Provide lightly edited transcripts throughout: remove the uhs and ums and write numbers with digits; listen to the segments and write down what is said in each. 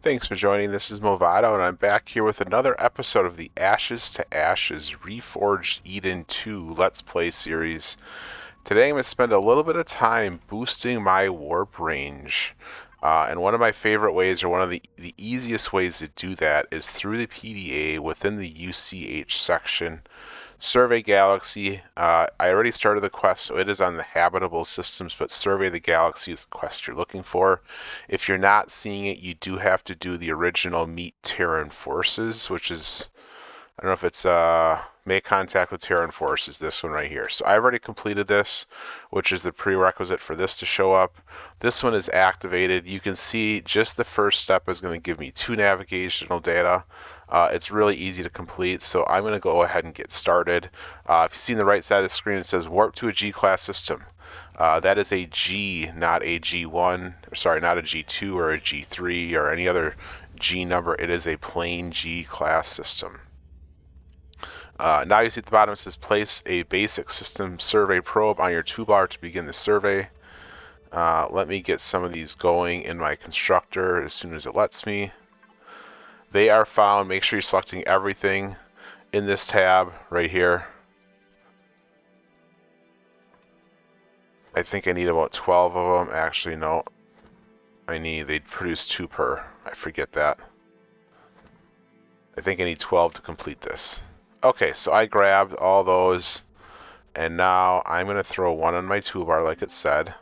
Thanks for joining. This is Movado, and I'm back here with another episode of the Ashes to Ashes Reforged Eden 2 Let's Play series. Today I'm going to spend a little bit of time boosting my warp range. And one of my favorite ways, or one of the easiest ways to do that, is through the PDA within the UCH section. Survey Galaxy. I already started the quest, so it is on the habitable systems, but Survey the Galaxy is the quest you're looking for. If you're not seeing it, you do have to do the original Meet Terran Forces, which is, I don't know if it's Make Contact with Terran Forces, this one right here. So I've already completed this, which is the prerequisite for this to show up. This one is activated. You can see just the first step is going to give me 2 navigational data. It's really easy to complete, so I'm going to go ahead and get started. If you see on the right side of the screen, it says Warp to a G-class system. That is a G, not a G1, sorry, not a G2 or a G3 or any other G number. It is a plain G-class system. Now you see at the bottom it says place a basic system survey probe on your toolbar to begin the survey. Let me get some of these going in my constructor as soon as it lets me. They are found. Make sure you're selecting everything in this tab right here. I think I need about 12 of them. Actually, no. They produce 2 per. I forget that. I think I need 12 to complete this. Okay, so I grabbed all those, and now I'm going to throw one on my toolbar like it said.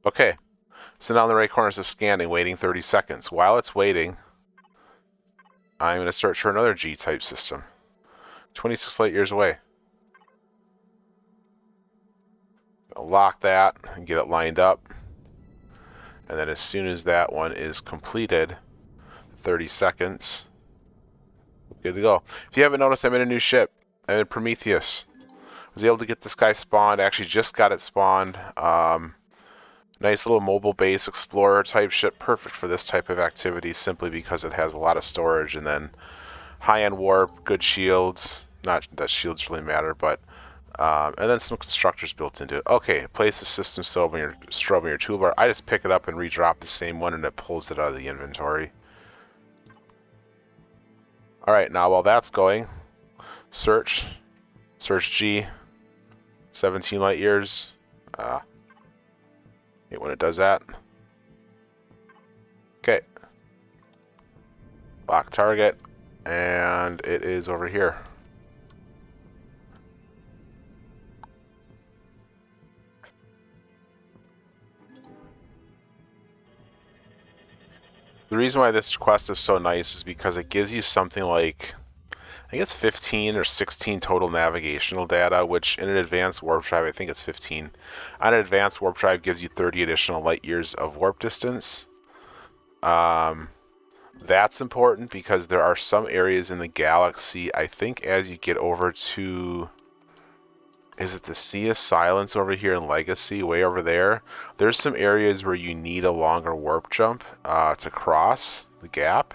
Okay, so now in the right corner it says scanning, waiting 30 seconds. While it's waiting, I'm going to search for another G-type system. 26 light years away. I'll lock that and get it lined up. And then as soon as that one is completed, 30 seconds, good to go. If you haven't noticed, I'm in a new ship. I'm in Prometheus. I was able to get this guy spawned. I actually just got it spawned. Nice little mobile base explorer type ship, perfect for this type of activity simply because it has a lot of storage and then high-end warp, good shields. Not that shields really matter, but and then some constructors built into it. Okay, place the system strobe on your toolbar. I just pick it up and redrop the same one and it pulls it out of the inventory. Alright, now while that's going, search G, 17 light years. When it does that. Okay. Lock target, and it is over here. The reason why this quest is so nice is because it gives you something like, I think it's 15 or 16 total navigational data, which in an advanced warp drive, I think it's 15. On an advanced warp drive gives you 30 additional light years of warp distance. That's important because there are some areas in the galaxy, I think as you get over to, is it the Sea of Silence over here in Legacy, way over there? There's some areas where you need a longer warp jump to cross the gap.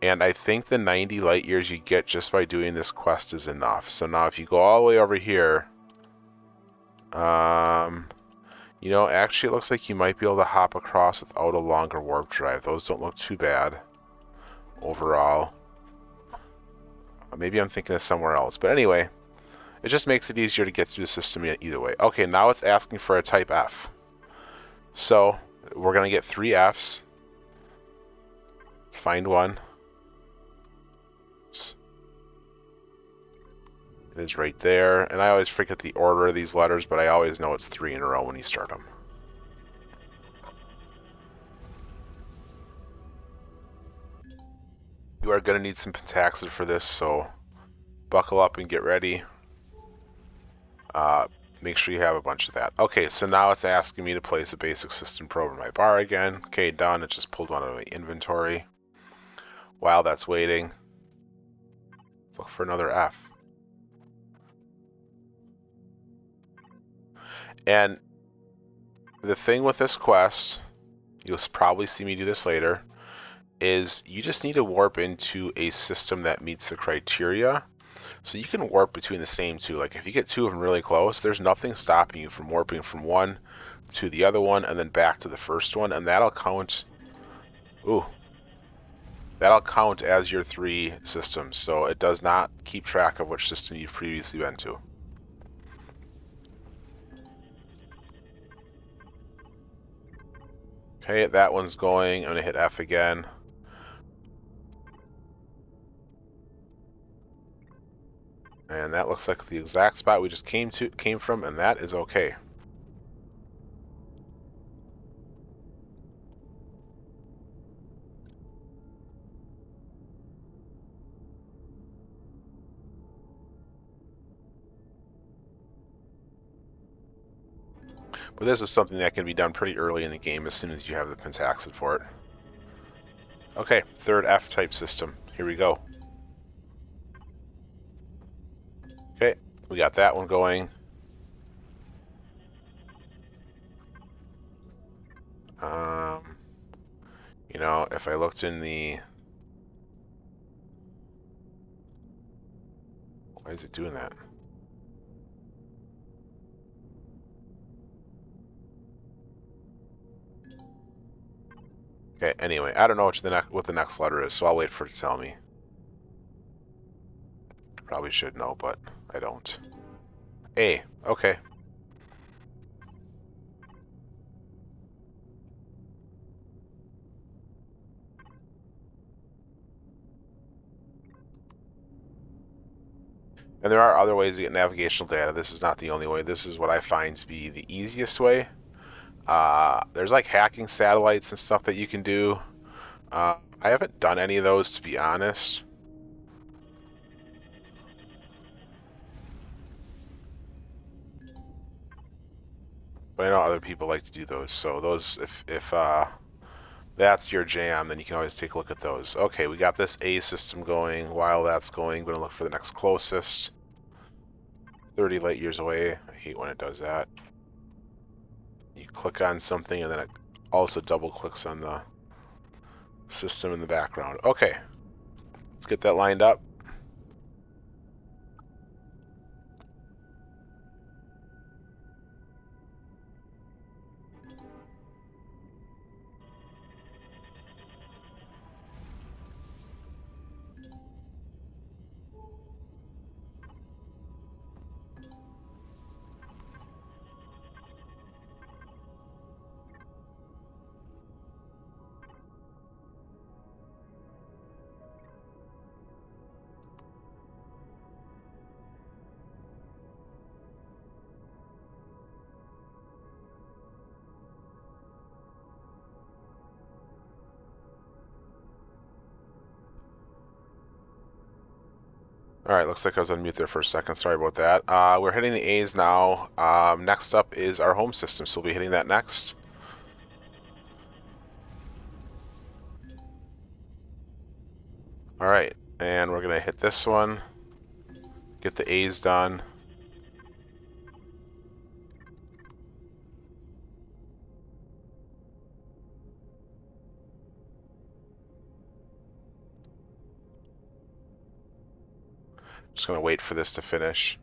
And I think the 90 light years you get just by doing this quest is enough. So now if you go all the way over here, you know, actually it looks like you might be able to hop across without a longer warp drive. Those don't look too bad overall. Maybe I'm thinking of somewhere else. But anyway, it just makes it easier to get through the system either way. Okay, now it's asking for a type F. So we're going to get 3 Fs. Let's find one. It is right there, and I always forget the order of these letters, but I always know it's 3 in a row when you start them. You are going to need some pentaxid for this, so buckle up and get ready. Make sure you have a bunch of that. Okay, so now it's asking me to place a basic system probe in my bar again. Okay, done. It just pulled one out of my inventory. While that's waiting, let's look for another F. And the thing with this quest, you'll probably see me do this later, is you just need to warp into a system that meets the criteria. So you can warp between the same two. Like if you get two of them really close, there's nothing stopping you from warping from one to the other one and then back to the first one, and that'll count. Ooh, that'll count as your 3 systems. So it does not keep track of which system you've previously been to. Okay, that one's going. I'm gonna hit F again. And that looks like the exact spot we just came from, and that is okay. But this is something that can be done pretty early in the game as soon as you have the pentaxid for it. Okay, third F-type system. Here we go. Okay, we got that one going. You know, if I looked in the... Why is it doing that? Okay, anyway, I don't know what the next letter is, so I'll wait for it to tell me. Probably should know, but I don't. A, okay. And there are other ways to get navigational data. This is not the only way. This is what I find to be the easiest way. There's like hacking satellites and stuff that you can do. I haven't done any of those, to be honest. But I know other people like to do those. So those, if that's your jam, then you can always take a look at those. Okay, we got this A system going. While that's going, I'm going to look for the next closest. 30 light years away. I hate when it does that. You click on something and then it also double clicks on the system in the background. Okay, let's get that lined up. Alright, looks like I was on mute there for a second. Sorry about that. We're hitting the A's now. Next up is our home system, so we'll be hitting that next. Alright, and we're going to hit this one. Get the A's done. Just going to wait for this to finish.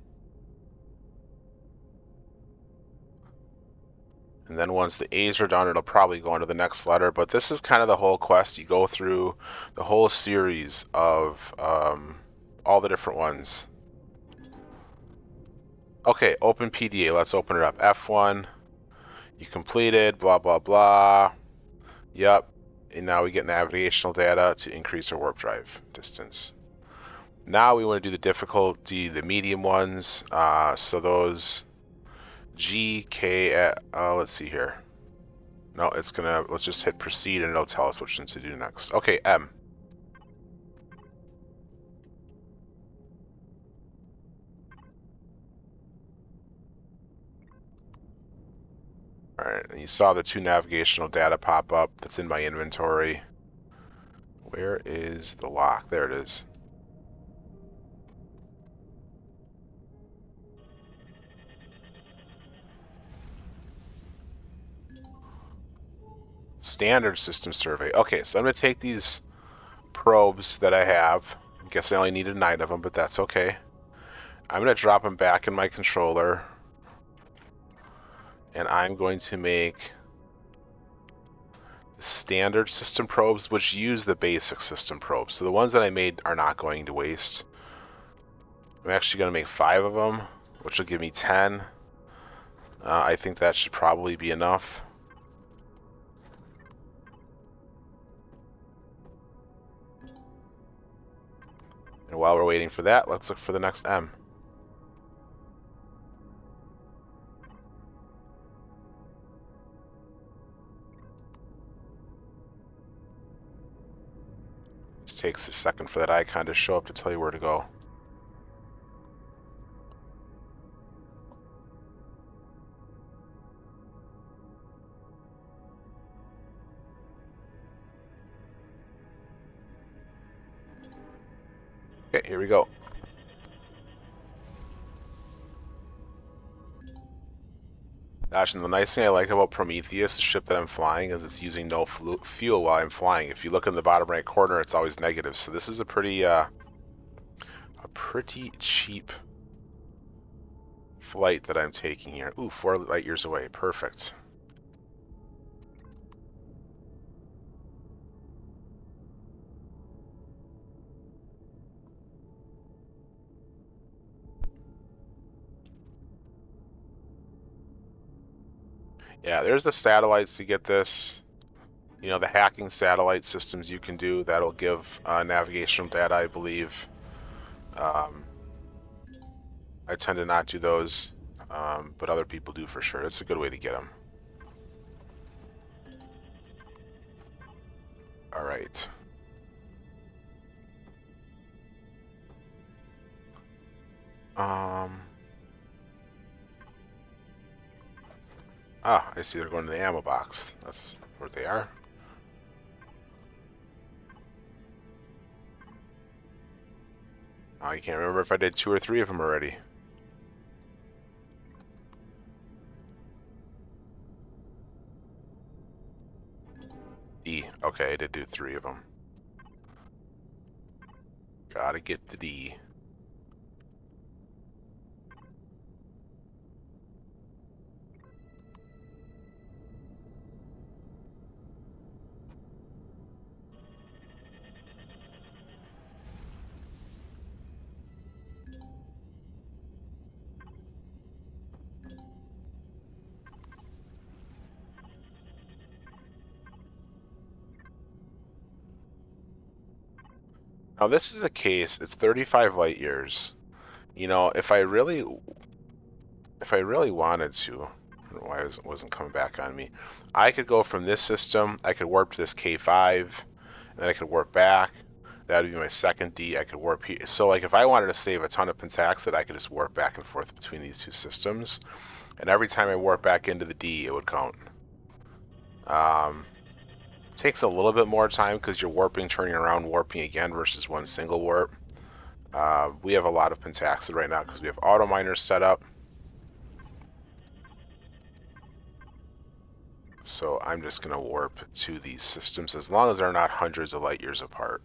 And then once the A's are done, it'll probably go on to the next letter. But this is kind of the whole quest. You go through the whole series of all the different ones. Okay, open PDA. Let's open it up. F1. You completed, blah, blah, blah. Yep. And now we get navigational data to increase our warp drive distance. Now we want to do the difficulty, the medium ones. So those G, K, let's see here. No, it's gonna, let's just hit proceed and it'll tell us which one to do next. Okay, M. Alright, and you saw the 2 navigational data pop up that's in my inventory. Where is the lock? There it is. Standard system survey. Okay, so I'm going to take these probes that I have. I guess I only needed 9 of them, but that's okay. I'm going to drop them back in my controller. And I'm going to make standard system probes, which use the basic system probes. So the ones that I made are not going to waste. I'm actually going to make 5 of them, which will give me 10. I think that should probably be enough. And while we're waiting for that, let's look for the next M. It takes a second for that icon to show up to tell you where to go. Okay, here we go. Gosh, and the nice thing I like about Prometheus, the ship that I'm flying, is it's using no fuel while I'm flying. If you look in the bottom right corner, it's always negative. So this is a pretty cheap flight that I'm taking here. Ooh, 4 light years away. Perfect. Yeah, there's the satellites to get this. You know, the hacking satellite systems you can do. That'll give navigational data, I believe. I tend to not do those, but other people do for sure. It's a good way to get them. All right. I see they're going to the ammo box. That's where they are. I can't remember if I did 2 or 3 of them already. D. Okay, I did do 3 of them. Gotta get the D. Now this is a case, it's 35 light years. You know, if I really wanted to, I don't know why it wasn't coming back on me. I could go from this system, I could warp to this K5, and then I could warp back. That would be my second D. I could warp here. So like if I wanted to save a ton of pentaxid, I could just warp back and forth between these 2 systems. And every time I warp back into the D, it would count. Takes a little bit more time because you're warping, turning around, warping again versus one single warp. We have a lot of pentaxid right now because we have auto miners set up. So I'm just going to warp to these systems as long as they're not hundreds of light years apart.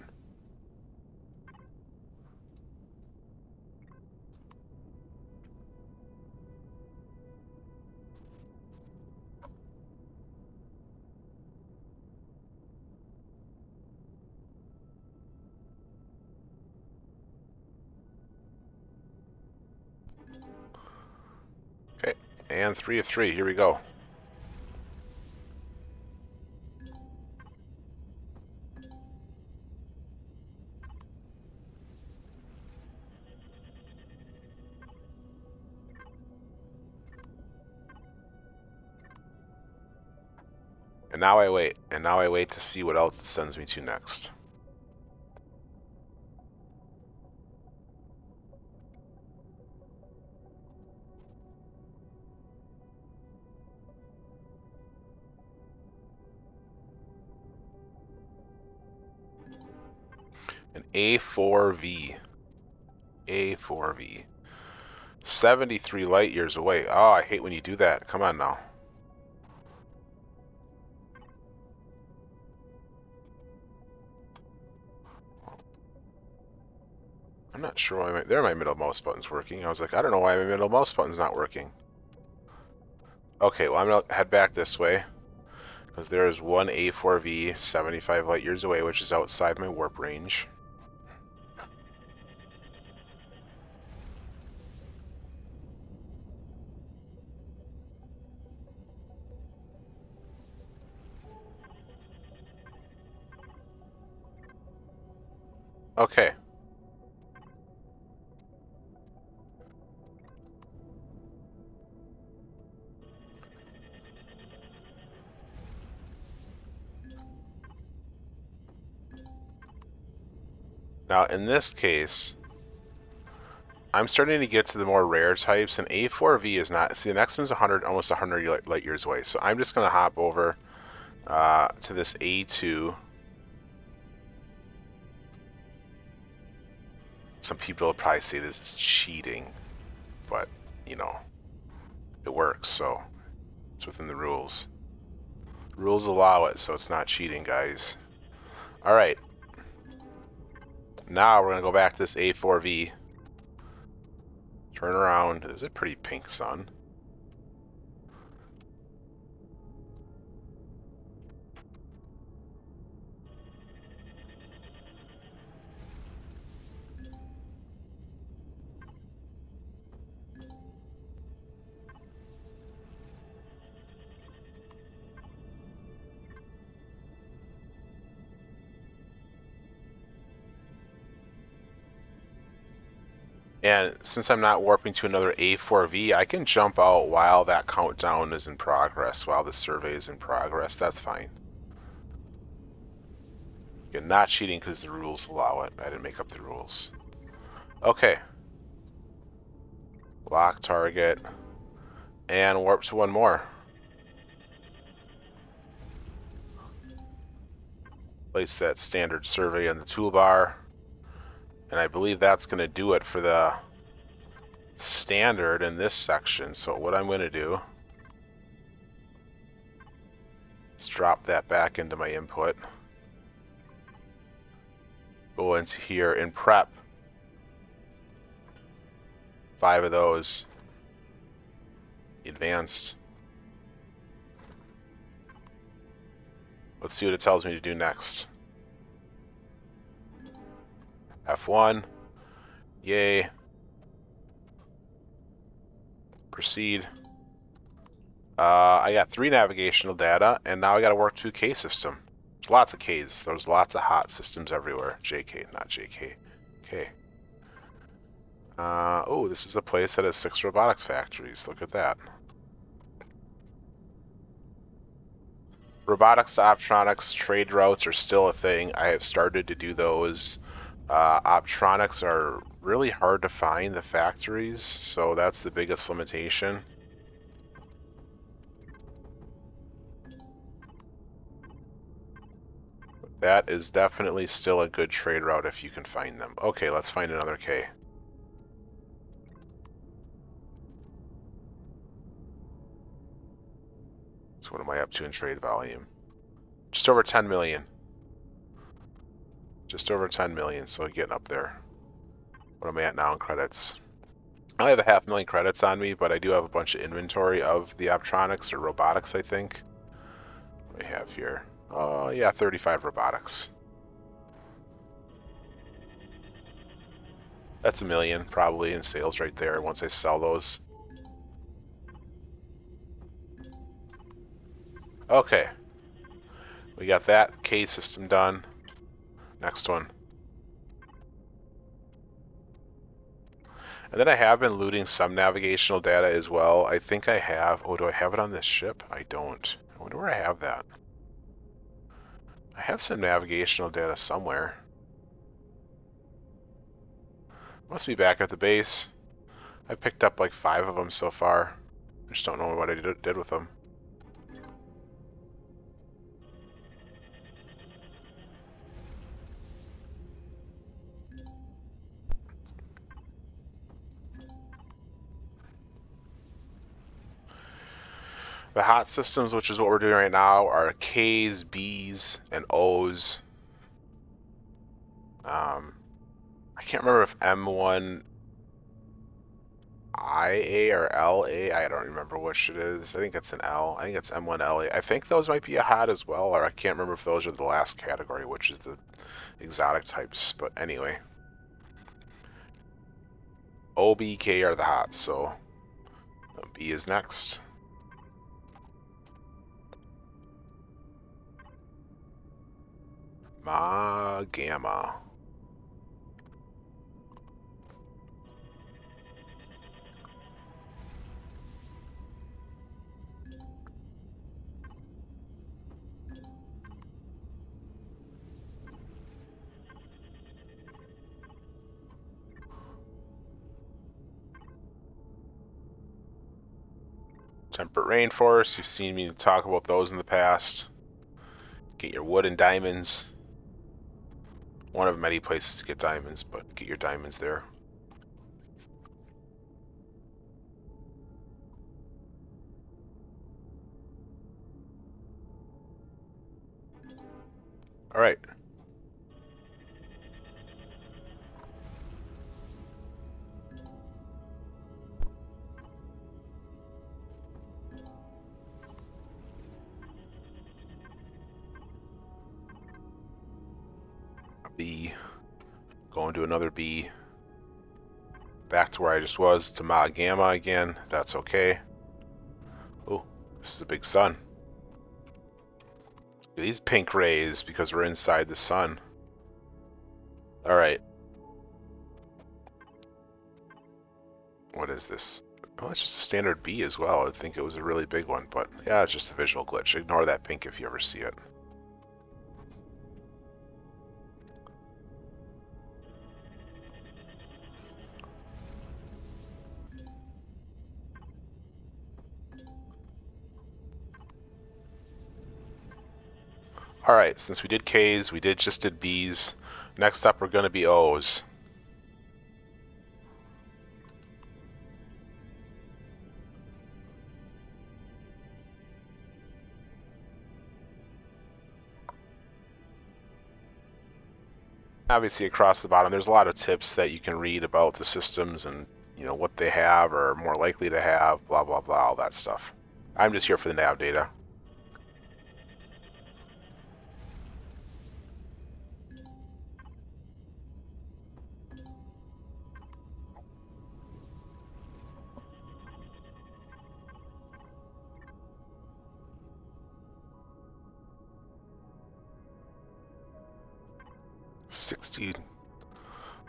Okay, and 3 of 3. Here we go. And now I wait. And now I wait to see what else it sends me to next. An A4V. A4V. 73 light years away. Oh, I hate when you do that. Come on now. I'm not sure why there my middle mouse button's working. I was like, I don't know why my middle mouse button's not working. Okay, well I'm gonna head back this way because there is one A4V 75 light years away, which is outside my warp range. Okay. Now in this case, I'm starting to get to the more rare types, and A4V is not. See, the next one's 100, almost 100 light years away. So I'm just gonna hop over to this A2. Some people will probably say this is cheating, but you know, it works, so it's within the rules. Rules allow it, so it's not cheating, guys. All right. Now we're gonna go back to this A4V. Turn around. This is a pretty pink sun. And since I'm not warping to another A4V, I can jump out while that countdown is in progress, while the survey is in progress. That's fine. Again, not cheating because the rules allow it. I didn't make up the rules. Okay. Lock target. And warp to one more. Place that standard survey on the toolbar. And I believe that's going to do it for the standard in this section. So what I'm going to do is drop that back into my input. Go into here and prep 5 of those. Advanced. Let's see what it tells me to do next. F1. Yay. Proceed. I got 3 navigational data, and now I got to work to a K system. There's lots of Ks. There's lots of hot systems everywhere. JK, not JK. K. Oh, this is a place that has 6 robotics factories. Look at that. Robotics to optronics trade routes are still a thing. I have started to do those. Optronics are really hard to find, the factories, so that's the biggest limitation. That is definitely still a good trade route if you can find them. Okay, let's find another K. So what am I up to in trade volume? Just over 10 million. Just over 10 million, so getting up there. What am I at now in credits? I only have a 500,000 credits on me, but I do have a bunch of inventory of the optronics or robotics, I think. What do I have here? Oh, yeah, 35 robotics. That's $1 million probably in sales right there once I sell those. Okay. We got that K system done. Next one. And then I have been looting some navigational data as well. I think I have... Oh, do I have it on this ship? I don't. I wonder where I have that. I have some navigational data somewhere. Must be back at the base. I picked up like 5 of them so far. I just don't know what I did with them. The hot systems, which is what we're doing right now, are Ks, Bs, and Os. I I can't remember if M1 IA or LA. I don't remember which it is. I think it's an L. I think it's M1 LA. I think those might be a HOT as well, or I can't remember if those are the last category, which is the exotic types. But anyway, O, B, K are the HOTs, so B is next. Ma Gamma. Temperate rainforest. You've seen me talk about those in the past. Get your wood and diamonds. One of many places to get diamonds, but get your diamonds there. All right. B. Going to another B. Back to where I just was, to Ma Gamma again. That's okay. Oh, this is a big sun. Look at these pink rays because we're inside the sun. All right. What is this? Oh, it's just a standard B as well. I'd think it was a really big one, but yeah, it's just a visual glitch. Ignore that pink if you ever see it. All right, since we did K's, we just did B's. Next up, we're going to be O's. Obviously, across the bottom, there's a lot of tips that you can read about the systems and what they have or are more likely to have, blah blah blah, all that stuff. I'm just here for the nav data. $60.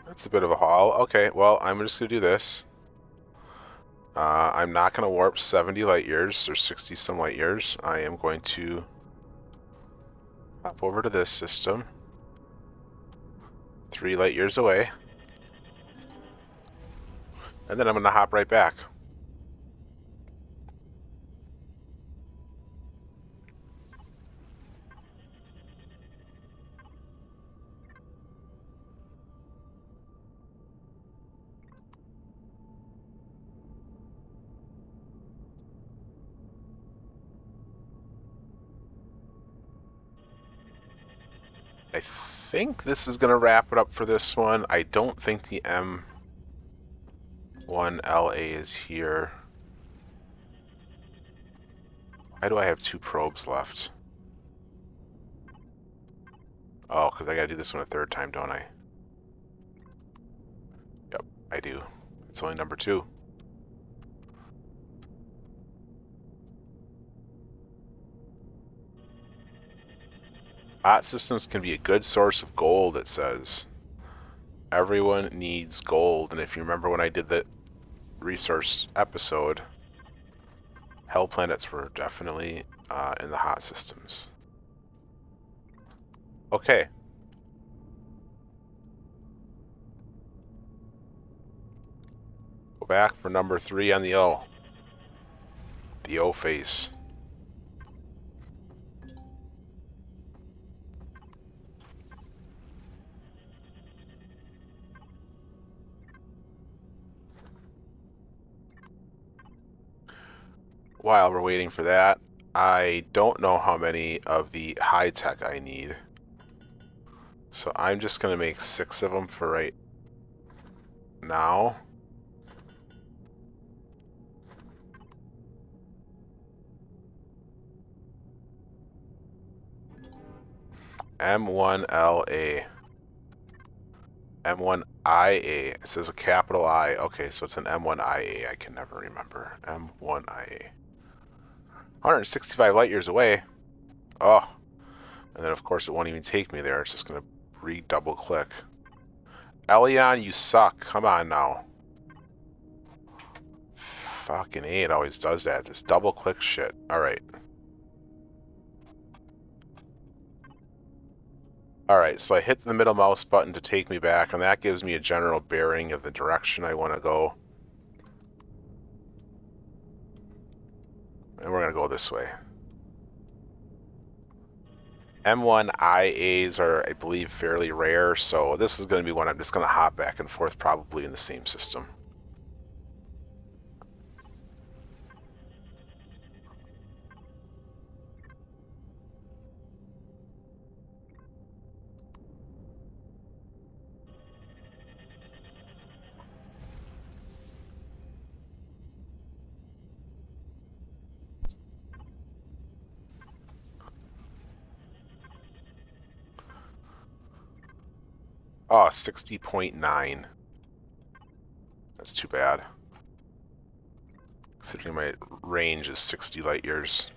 That's a bit of a haul. Okay, well, I'm just going to do this. I'm not going to warp 70 light years or 60 some light years. I am going to hop over to this system. 3 light years away. And then I'm going to hop right back. I think this is going to wrap it up for this one. I don't think the M1LA is here. Why do I have 2 probes left? Oh, because I got to do this one a third time, don't I? Yep, I do. It's only number 2. Hot systems can be a good source of gold, it says. Everyone needs gold, and if you remember when I did the resource episode, hell planets were definitely in the hot systems. Okay. Go back for number 3 on the O. The O face. While we're waiting for that, I don't know how many of the high tech I need. So I'm just going to make 6 of them for right now. M1LA. M1IA. It says a capital I. Okay, so it's an M1IA. I can never remember. M1IA. 165 light years away. Oh. And then, of course, it won't even take me there. It's just going to re-double click. Elion, you suck. Come on now. Fucking A, it always does that. This double click shit. Alright. Alright, so I hit the middle mouse button to take me back, and that gives me a general bearing of the direction I want to go. And we're going to go this way. M1IAs are, I believe, fairly rare, so this is going to be one I'm just going to hop back and forth probably in the same system. Oh, 60.9. That's too bad. Considering my range is 60 light years.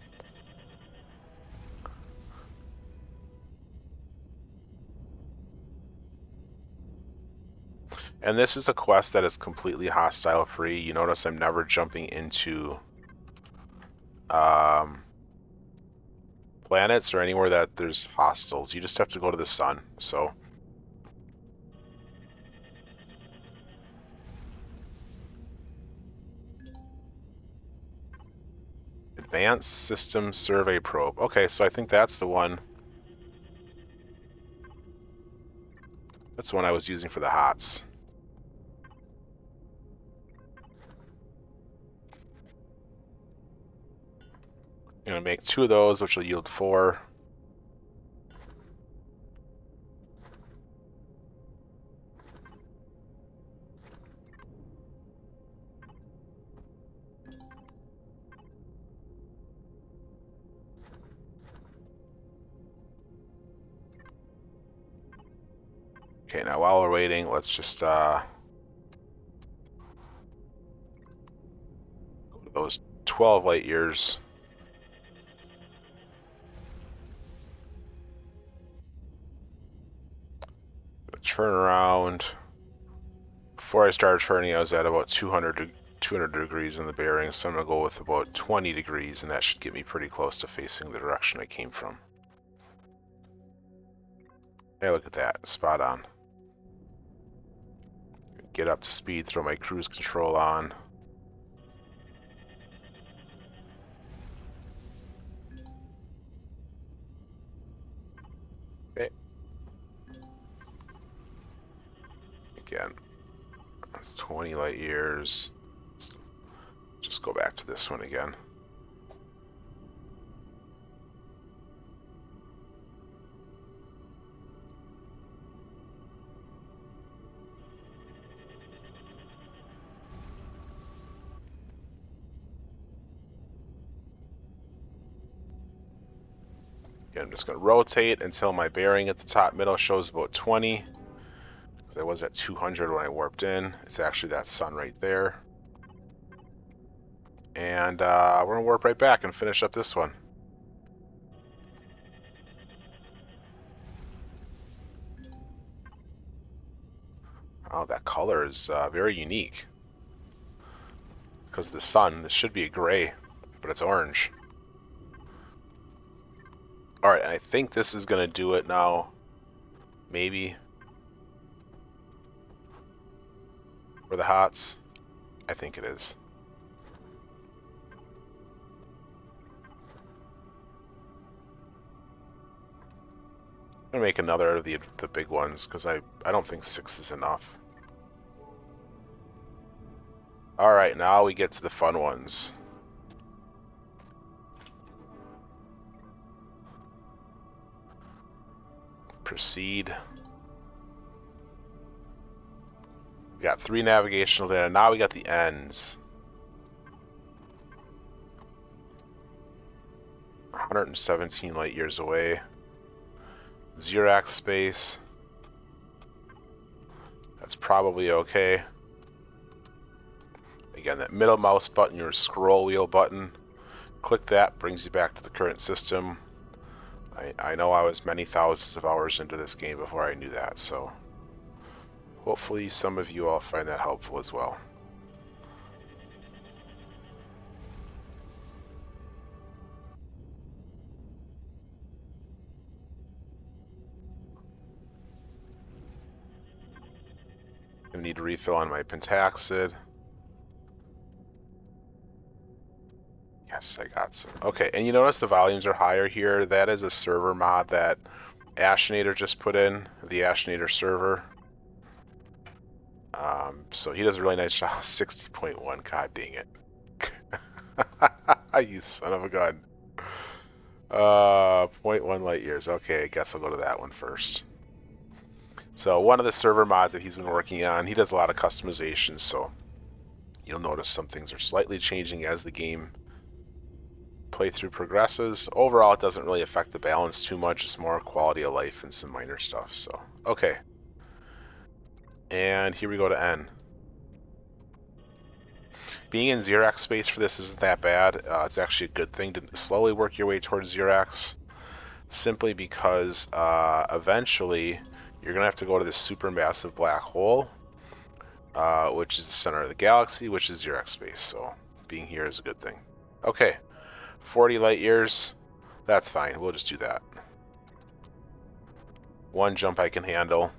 And this is a quest that is completely hostile free. You notice I'm never jumping into planets or anywhere that there's hostiles. You just have to go to the sun. So Advanced System Survey Probe. Okay, so I think that's the one. That's the one I was using for the HOTS. I'm going to make 2 of those, which will yield 4. Okay, now while we're waiting, let's just go to those 12 light years. Turn around. Before I started turning, I was at about 200 degrees in the bearing, so I'm going to go with about 20 degrees, and that should get me pretty close to facing the direction I came from. Hey, look at that. Spot on. Get up to speed, throw my cruise control on. Okay. Again, that's 20 light years. Let's just go back to this one again. Again, I'm just going to rotate until my bearing at the top middle shows about 20. Because I was at 200 when I warped in. It's actually that sun right there. And we're going to warp right back and finish up this one. Oh, that color is very unique. Because of the sun, this should be a gray, but it's orange. Alright, and I think this is going to do it now. Maybe. For the HOTS. I think it is. I'm going to make another of the big ones, because I don't think 6 is enough. Alright, now we get to the fun ones. Proceed. We got 3 navigational data. Now we got the ends. 117 light years away. Xerax space. That's probably okay. Again, that middle mouse button, your scroll wheel button, click that, brings you back to the current system. I know I was many thousands of hours into this game before I knew that, so hopefully some of you all find that helpful as well. I need to refill on my pentaxid. Yes, I got some. Okay, and you notice the volumes are higher here. That is a server mod that Ashenator just put in, the Ashenator server. So he does a really nice job. 60.1, god dang it. You son of a gun. 0.1 light years. Okay, I guess I'll go to that one first. So one of the server mods that he's been working on, he does a lot of customizations, so you'll notice some things are slightly changing as the game playthrough progresses. Overall, it doesn't really affect the balance too much. It's more quality of life and some minor stuff. So, okay. And here we go to N. Being in Xerax space for this isn't that bad. It's actually a good thing to slowly work your way towards Xerax, simply because eventually you're going to have to go to this supermassive black hole, which is the center of the galaxy, which is Xerax space. So being here is a good thing. Okay, 40 light years. That's fine. We'll just do that. One jump I can handle.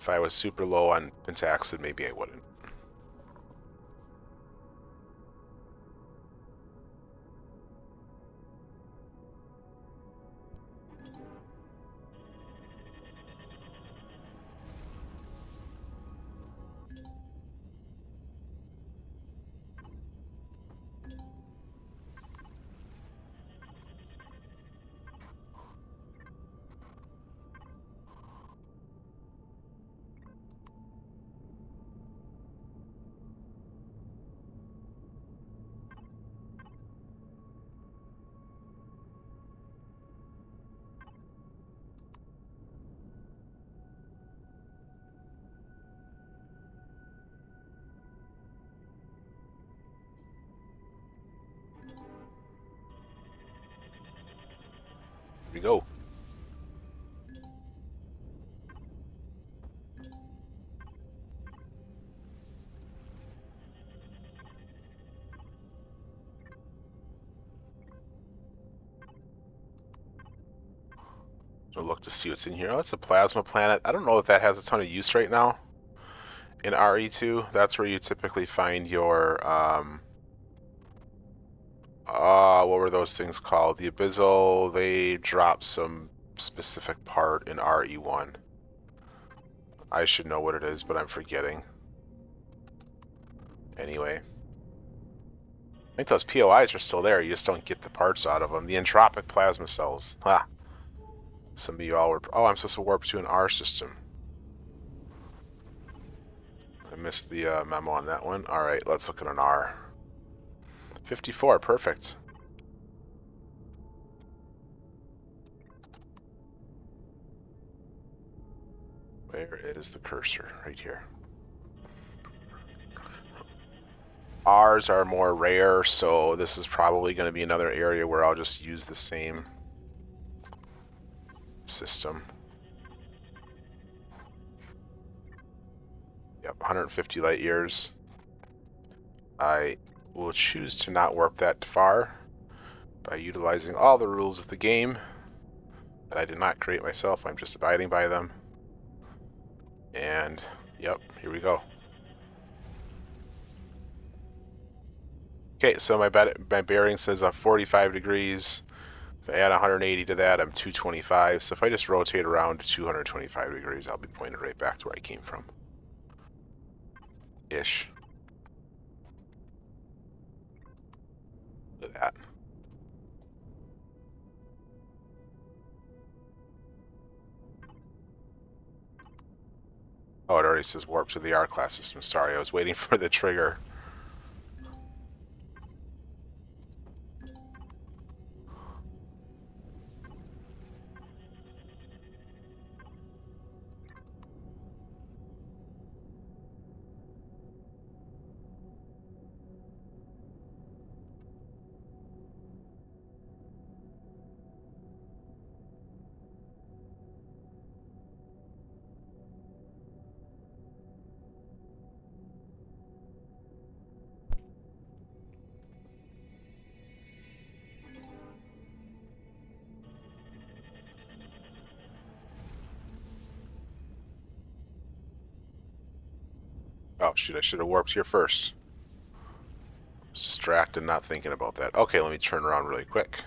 If I was super low on pentaxid, maybe I wouldn't. Here we go. So look to see what's in here. Oh, it's a plasma planet. I don't know if that has a ton of use right now. In RE2, that's where you typically find your, what were those things called? The Abyssal, they drop some specific part in RE1. I should know what it is, but I'm forgetting. Anyway. I think those POIs are still there, you just don't get the parts out of them. The entropic plasma cells. Ha! Some of you all were... Oh, I'm supposed to warp to an R system. I missed the memo on that one. Alright, let's look at an R. 54, perfect. Where is the cursor? Right here. R's are more rare, so this is probably going to be another area where I'll just use the same system. Yep, 150 light years. I will choose to not warp that far by utilizing all the rules of the game that I did not create myself. I'm just abiding by them. And, yep, here we go. Okay, so my bearing says 45 degrees. If I add 180 to that, I'm 225. So if I just rotate around to 225 degrees, I'll be pointed right back to where I came from. Ish. Look at that. Oh, it already says warp to the R-class system. Sorry, I was waiting for the trigger. Oh shoot, I should have warped here first. I was distracted, not thinking about that. Okay, let me turn around really quick.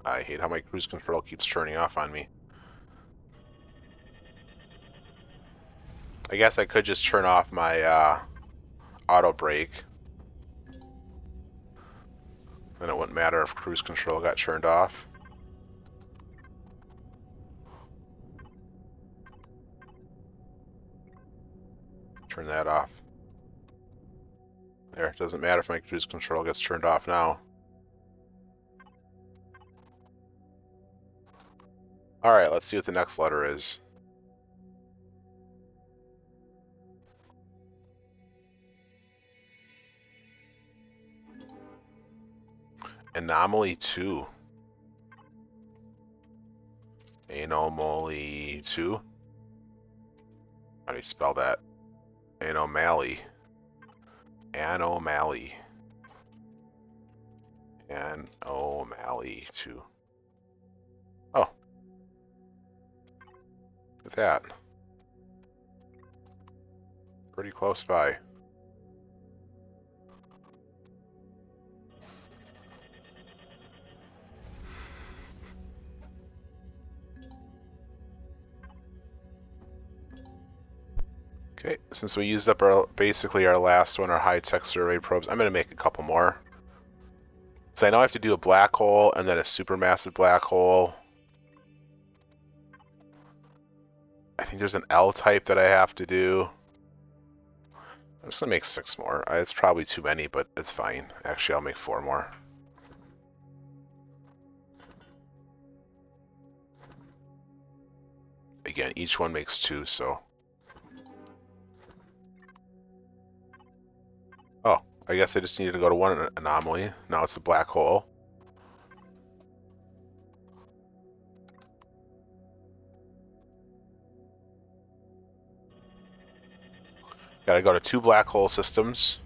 I hate how my cruise control keeps turning off on me. I guess I could just turn off my auto brake. Then it wouldn't matter if cruise control got turned off. Turn that off. There, it doesn't matter if my cruise control gets turned off now. Alright, let's see what the next letter is. Anomaly 2. Anomaly 2? How do you spell that? Anomaly. Anomaly. Anomaly 2. Oh. Look at that. Pretty close by. Okay, since we used up basically our last one, our high-tech survey probes, I'm going to make a couple more. So I know I have to do a black hole and then a supermassive black hole. I think there's an L type that I have to do. I'm just going to make 6 more. It's probably too many, but it's fine. Actually, I'll make 4 more. Again, each one makes 2, so... Oh, I guess I just needed to go to one anomaly. Now it's a black hole. Gotta go to 2 black hole systems.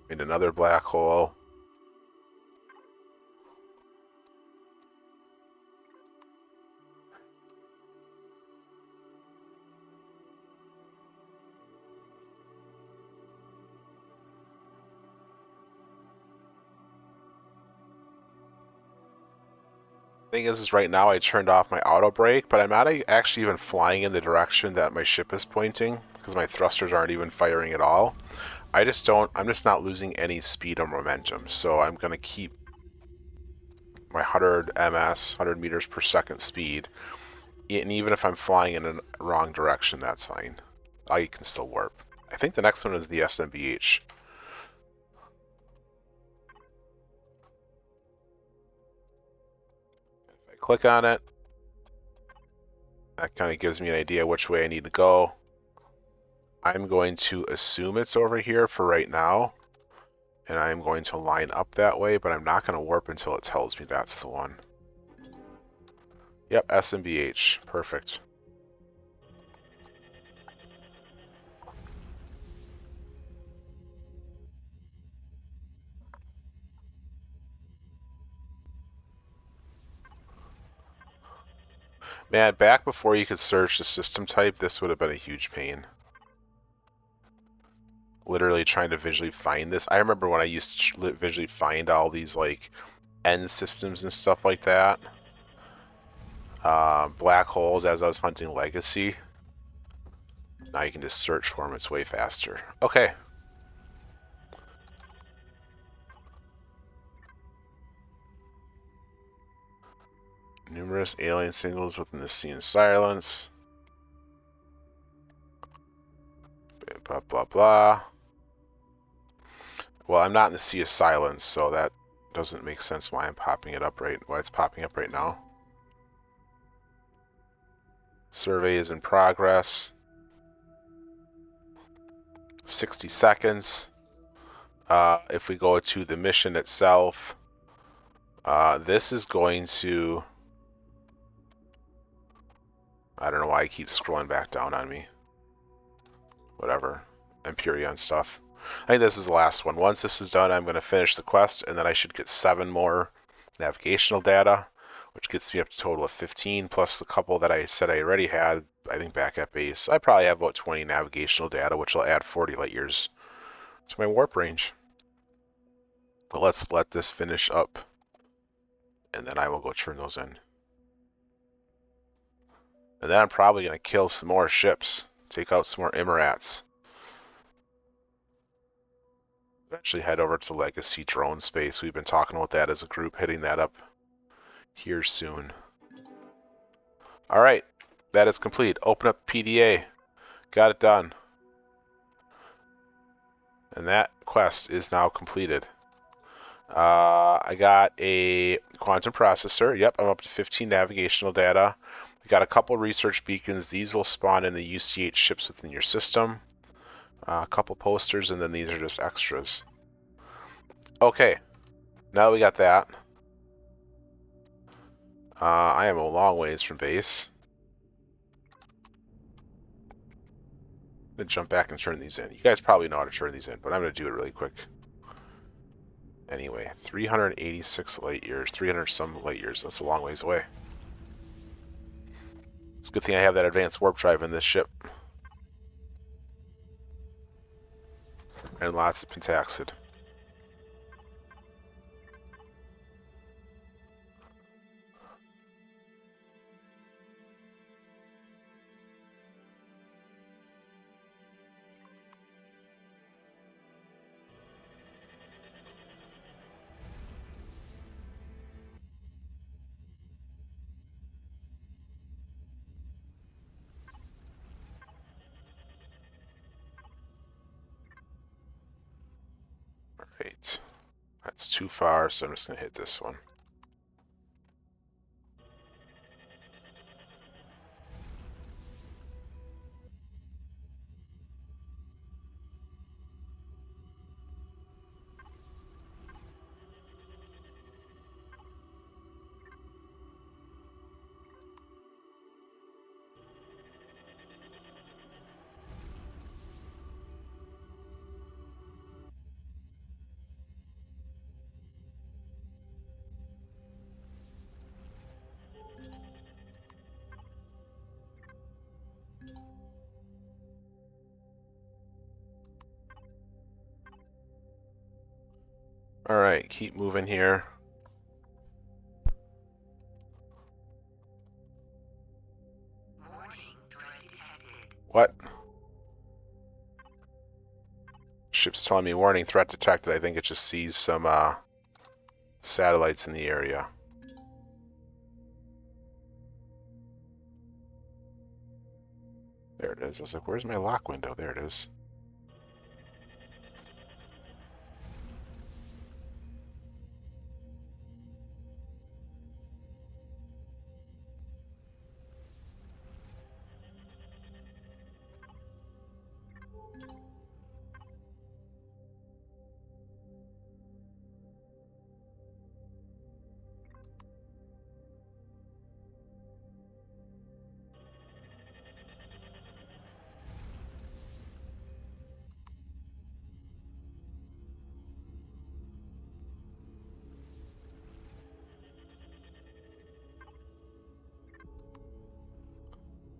And another black hole. Thing is right now I turned off my auto brake, but I'm not actually even flying in the direction that my ship is pointing because my thrusters aren't even firing at all. I'm just not losing any speed or momentum, so I'm going to keep my 100 ms, 100 meters per second speed, and even if I'm flying in a wrong direction, that's fine. I can still warp. I think the next one is the SMBH. If I click on it, that kind of gives me an idea which way I need to go. I'm going to assume it's over here for right now, and I'm going to line up that way, but I'm not going to warp until it tells me that's the one. Yep, SMBH. Perfect. Man, back before you could search the system type, this would have been a huge pain. Literally trying to visually find this. I remember when I used to visually find all these, like, end systems and stuff like that. Black holes, as I was hunting Legacy. Now you can just search for them, it's way faster. Okay. Numerous alien signals within the sea and silence. Blah, blah, blah. Well, I'm not in the Sea of Silence, so that doesn't make sense why I'm popping it up why it's popping up right now. Survey is in progress. 60 seconds. If we go to the mission itself, this is going to... I don't know why I keep scrolling back down on me. Whatever. Empyrion stuff. I think this is the last one. Once this is done, I'm going to finish the quest, and then I should get 7 more navigational data, which gets me up to a total of 15, plus the couple that I said I already had, I think, back at base. I probably have about 20 navigational data, which will add 40 light years to my warp range. But let's let this finish up, and then I will go turn those in. And then I'm probably going to kill some more ships, take out some more Immerats. Eventually head over to Legacy Drone Space. We've been talking about that as a group, hitting that up here soon. Alright, that is complete. Open up PDA. Got it done. And that quest is now completed. I got a quantum processor. Yep, I'm up to 15 navigational data. We got a couple research beacons. These will spawn in the UCH ships within your system. A couple posters, and then these are just extras. Okay, now that we got that, I am a long ways from base. I'm going to jump back and turn these in. You guys probably know how to turn these in, but I'm going to do it really quick. Anyway, 386 light years, 300 some light years. That's a long ways away. It's a good thing I have that advanced warp drive in this ship. And lots of pentaxid. Alright. That's too far, so I'm just going to hit this one. Alright, keep moving here. What? Ship's telling me warning, threat detected. I think it just sees some satellites in the area. There it is. I was like, where's my lock window? There it is.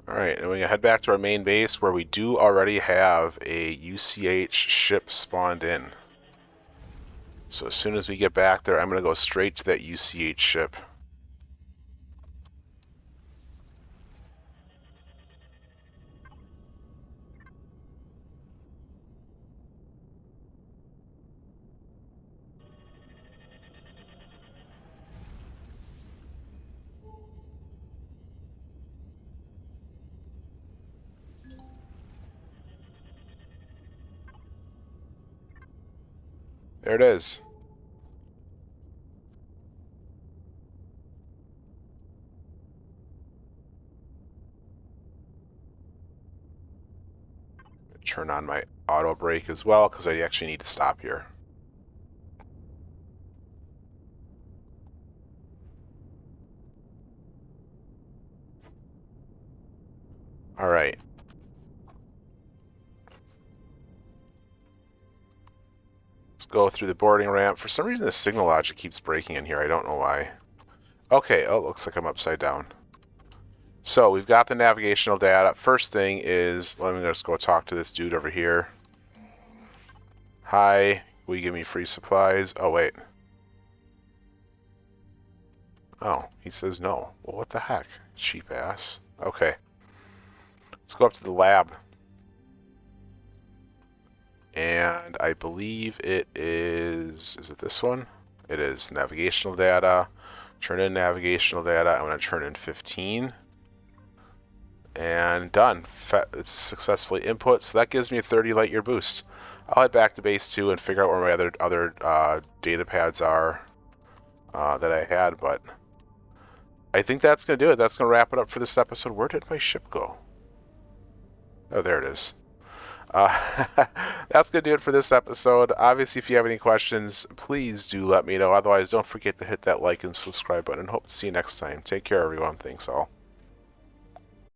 Alright, and we head back to our main base where we do already have a UCH ship spawned in. So as soon as we get back there, I'm going to go straight to that UCH ship. There it is. Turn on my auto brake as well because I actually need to stop here. All right. Let's go through the boarding ramp. For some reason, the signal logic keeps breaking in here. I don't know why. Okay. Oh, it looks like I'm upside down. So we've got the navigational data. First thing is, let me just go talk to this dude over here. Hi, will you give me free supplies? Oh, wait. Oh, he says no. Well, what the heck? Cheap ass. Okay. Let's go up to the lab. And I believe it is it this one? It is navigational data. Turn in navigational data. I'm going to turn in 15. And done. It's successfully input, so that gives me a 30 light year boost. I'll head back to base 2 and figure out where my other data pads are that I had, but I think that's going to do it. That's going to wrap it up for this episode. Where did my ship go? Oh, there it is. That's going to do it for this episode. Obviously, if you have any questions, please do let me know. Otherwise, don't forget to hit that like and subscribe button. And hope to see you next time. Take care, everyone. Thanks all.